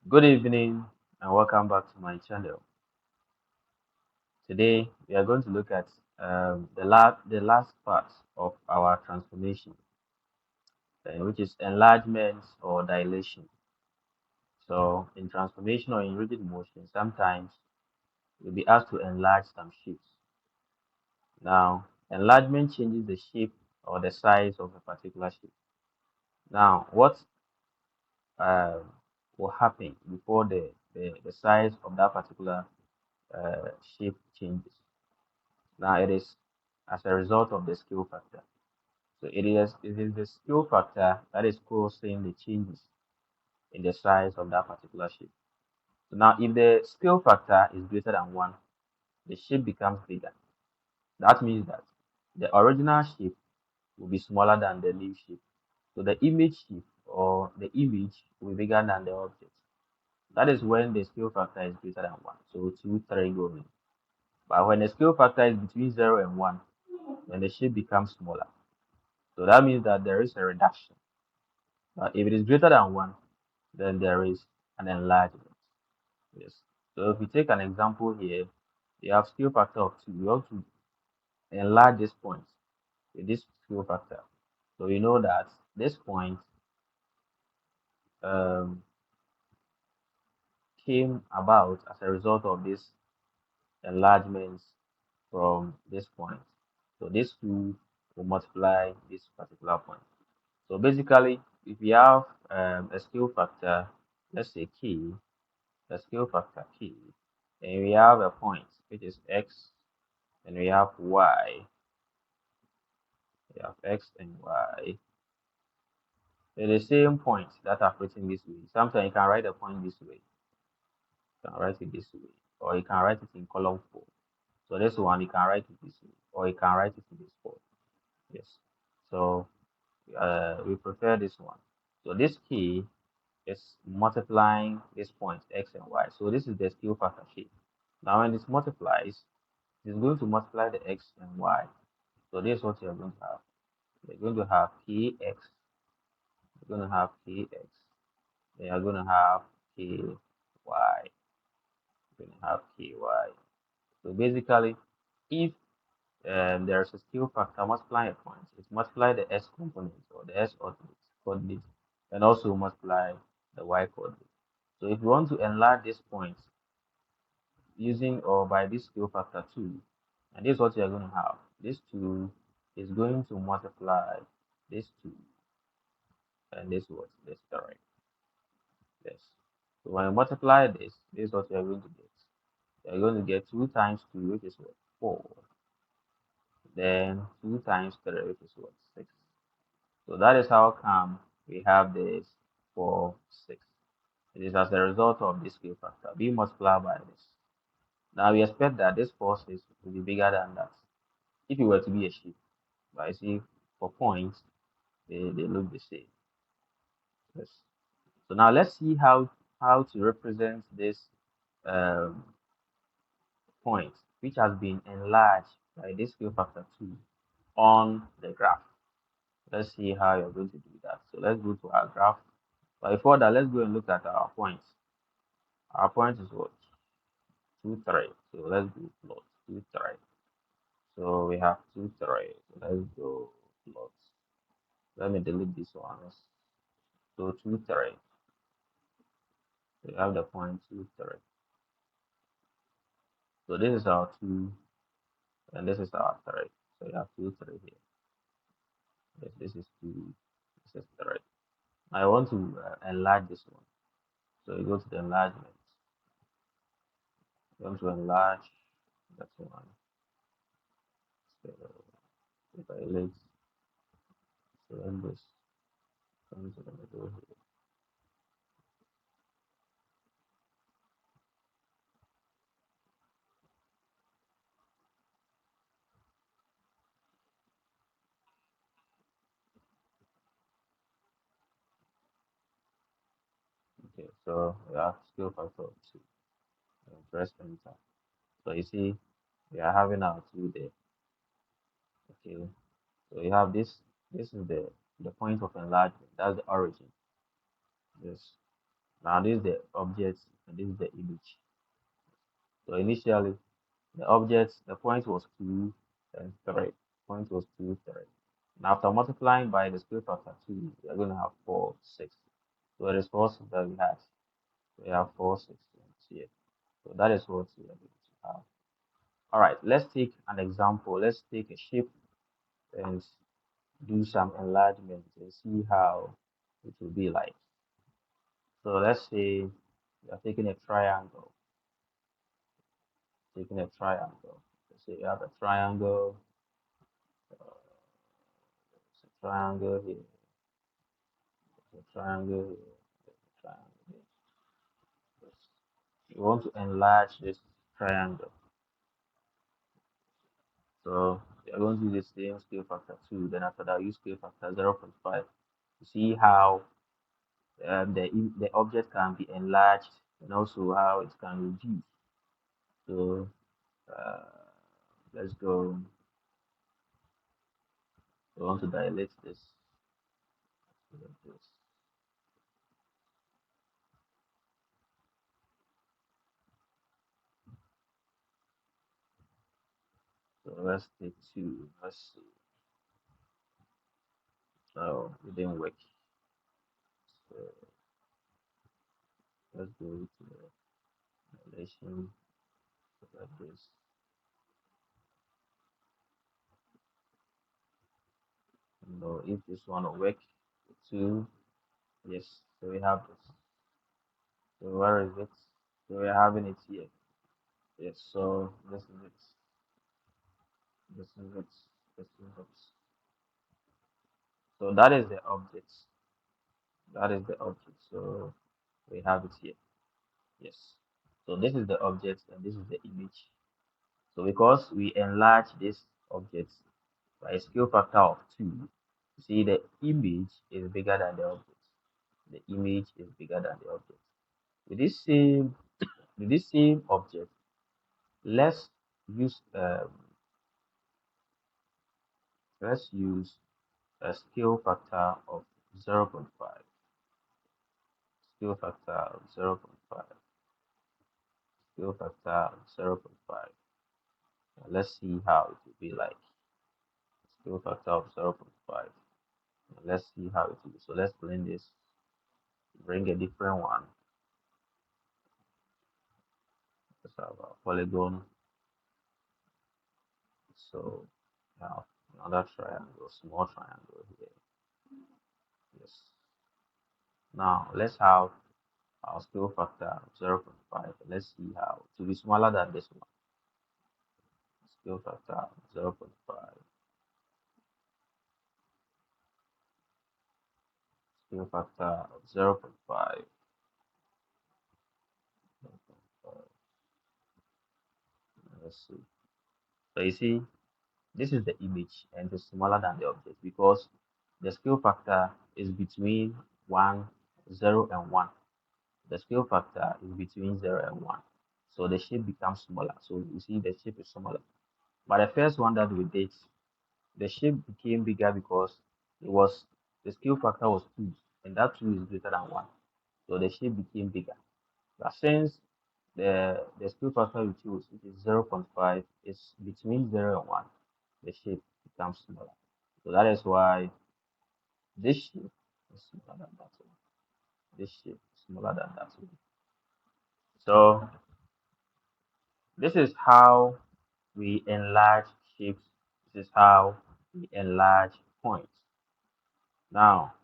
Good evening and welcome back to my channel. Today we are going to look at the last part of our transformation, which is enlargement or dilation. So in transformation or in rigid motion, sometimes you'll be asked to enlarge some shapes. Now, enlargement changes the shape or the size of a particular shape. Now, what uh, will happen before the size of that particular shape changes? Now it is as a result of the scale factor. So it is the scale factor that is causing the changes in the size of that particular shape. So now if the scale factor is greater than one, the shape becomes bigger. That means that the original shape will be smaller than the new shape. So the image shape or the image will be bigger than the object. That is when the scale factor is greater than one. So 2, 3 going. But when the scale factor is between 0 and 1, then the shape becomes smaller. So that means that there is a reduction. But if it is greater than 1, then there is an enlargement. Yes. So if we take an example here, you have scale factor of 2. You want to enlarge this point with this scale factor. So we know that this point um, came about as a result of this enlargement from this point. So this 2 will multiply this particular point. So basically, if we have a scale factor, let's say k, the scale factor k, and we have a point which is x, and we have y, we have x and y. They're the same points that are written this way. Sometimes you can write a point this way, you can write it this way, or you can write it in column form. So this one you can write it this way, or you can write it in this form. Yes. So we prefer this one. So this k is multiplying this point x and y. So this is the scale factor shape. Now when this multiplies, it's going to multiply the x and y. So this is what you're going to have. You're going to have kx, you're going to have kx, then you're going to have ky, you're going to have ky. So basically, if there's a scale factor multiplying a point, it's multiply the s component or the s coordinate, and also multiply the y coordinate. So if you want to enlarge this point using or by this scale factor 2, and this is what you're going to have. This 2 is going to multiply this 2 and this what? This correct. Yes. So when you multiply this is what you're going to get. You're going to get 2 times 2, which is what? 4. Then 2 times 3, which is what? 6. So that is how come we have this 4, 6. It is as a result of this scale factor being multiplied by this. Now we expect that this 4, 6 will be bigger than that if it were to be a sheep. But I see for points, they look the same. Yes. So now let's see how to represent this um, point, which has been enlarged by this scale factor 2 on the graph. Let's see how you're going to do that. So let's go to our graph. But before that, let's go and look at our points. Our point is what? 2, 3. So let's do plot 2, 3. So we have 2, 3. So let's go plot. Let me delete this one. So 2, 3. We have the point 2, 3. So this is our 2, and this is our 3. So you have 2, 3 here. Yes, this is 2, this is 3. I want to enlarge this one. So you go to the enlargement. You want to enlarge that one. So dilate. So then this comes to the middle here. Okay, so we have scale factor of 2. Press enter. So you see, we are having our 2 there. Okay, so you have this is the point of enlargement. That's the origin. Yes. Now this is the object and this is the image. So initially the object, the point was 2 and 3. Point was 2, 3. Now after multiplying by the square factor 2, we are going to have 4, 6. So it is 4 6 that we have. We have 4 6 here. So that is what we are going to have. All right, let's take an example. Let's take a shape and do some enlargement and see how it will be like. So let's say we are taking a triangle, taking a triangle. Let's say you have a triangle, it's a triangle here, it's a triangle here, it's a triangle here. You want to enlarge this triangle. So you're going to use the same scale factor 2. Then after that, use scale factor 0.5 to see how the object can be enlarged and also how it can reduce. So uh, let's go. We want to dilate this. Like this. So let's take 2. Let's see. Oh, it didn't work. So let's go to the dilation like this. No, if this one will work, 2. Yes, so we have this. So where is it? So we're having it here. Yes, so this is it. This is it. This is it. So that is the object. That is the object. So we have it here. Yes. So this is the object and this is the image. So because we enlarge this object by a scale factor of 2, you see the image is bigger than the object. The image is bigger than the object. With this same object, let's use let's use a scale factor of 0.5. Scale factor of 0.5. Scale factor of 0.5. Let's see how it will be like. Scale factor of 0.5. Let's see how it will be. So let's blend this, bring a different one. Let's have a polygon. So now another triangle, small triangle here. Yes. Now let's have our scale factor of 0.5. Let's see how to be smaller than this one. Scale factor of 0.5. Scale factor of 0.5. Let's see. So you see, this is the image and it's smaller than the object because the scale factor is between 1, 0, and 1. The scale factor is between 0 and 1. So the shape becomes smaller. So you see the shape is smaller. But the first one that we did, the shape became bigger because it was the scale factor was 2 and that 2 is greater than 1. So the shape became bigger. But since the scale factor we choose, which is 0.5, is between 0 and 1, the shape becomes smaller. So that is why this shape is smaller than that one. This shape is smaller than that one. So this is how we enlarge shapes. This is how we enlarge points. Now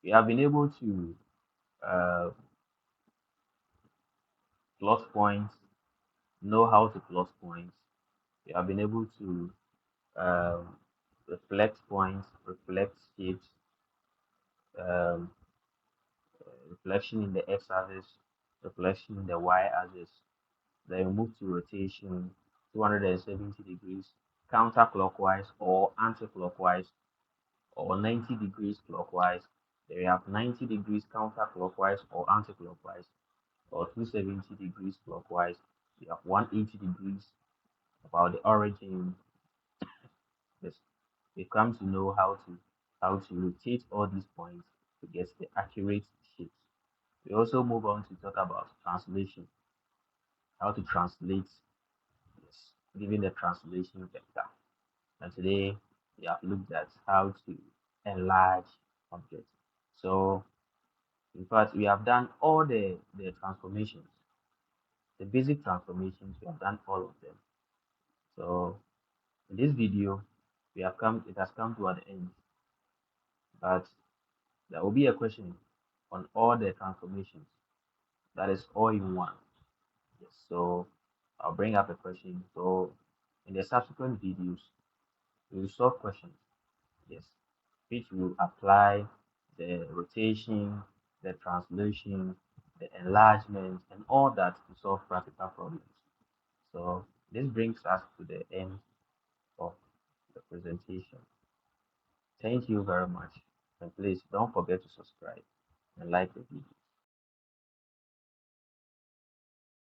we have been able to uh, plot points, know how to plot points. We have been able to um, reflect points, reflect shapes, um, reflection in the x-axis, reflection in the y-axis. Then move to rotation 270 degrees counterclockwise or anti-clockwise or 90 degrees clockwise. Then we have 90 degrees counterclockwise or anti-clockwise or 270 degrees clockwise. We have 180 degrees about the origin. Yes, we come to know how to rotate all these points to get the accurate shapes. We also move on to talk about translation, how to translate, yes, given the translation vector. And today we have looked at how to enlarge objects. So in fact, we have done all the transformations, the basic transformations, we have done all of them. So in this video, it has come to an end, but there will be a question on all the transformations. That is all in one. Yes. So I'll bring up a question. So in the subsequent videos, we will solve questions. Yes, which will apply the rotation, the translation, the enlargement, and all that to solve practical problems. So this brings us to the end of the presentation. Thank you very much. And please don't forget to subscribe and like the video.